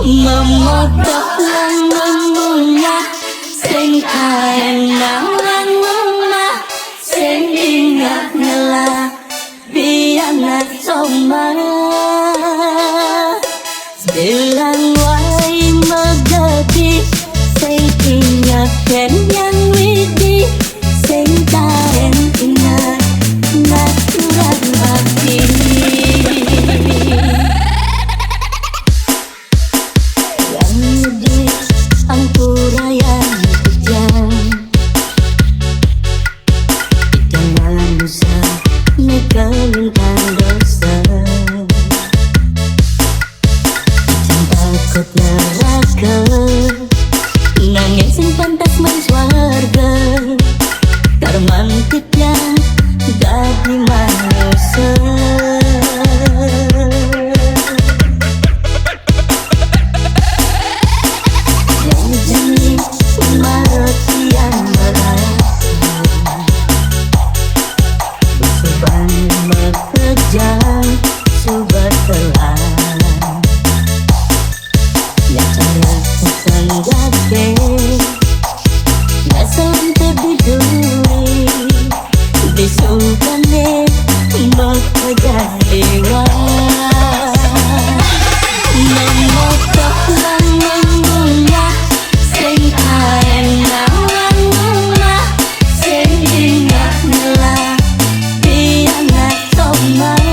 Memodok lan mengunyah sing kaenang lan ngomah sing ingat ngelah biana somar bilang wai megati sing ingat ken yang widi sing kaen ingat natural hati. Nangis sing pantas manswarga karmantiknya dadi manusia. Janji maratian merasa besuban bekerja subat telah ya cara sengaja ngasam terdudui disukane bekerja dewa memotok lan mengunyah sing kaenang lan ngomah sing ingat ngelah biana somar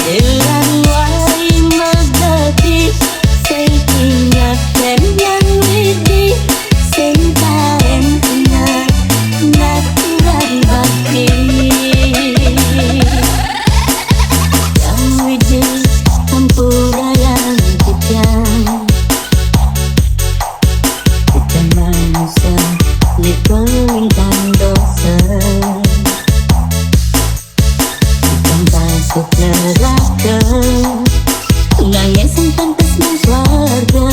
bilang wai megati sing ingat ken yang widi sing kaen ingat natural bakti. Yang widi hampura yang kejam kita manusia dikelingkan dosa bukan takut neraka nangis sing pantas manswarga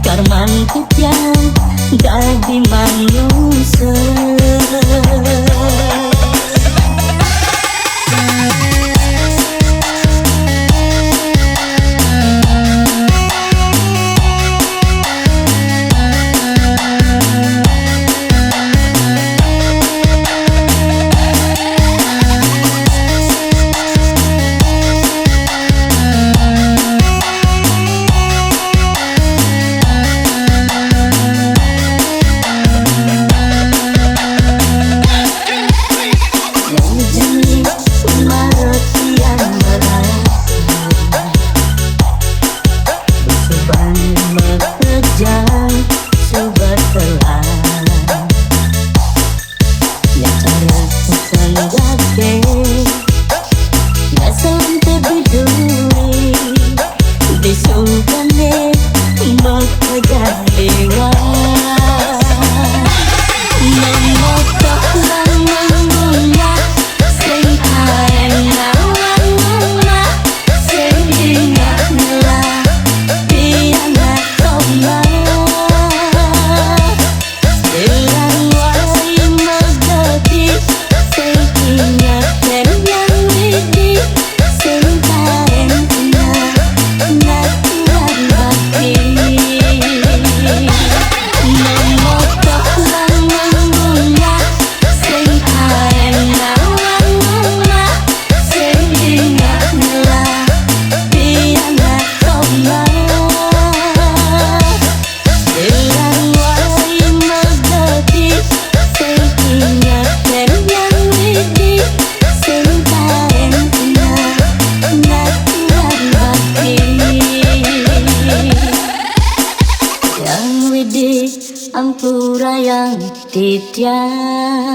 karmantik yang dadi manusia. Ampura yang titian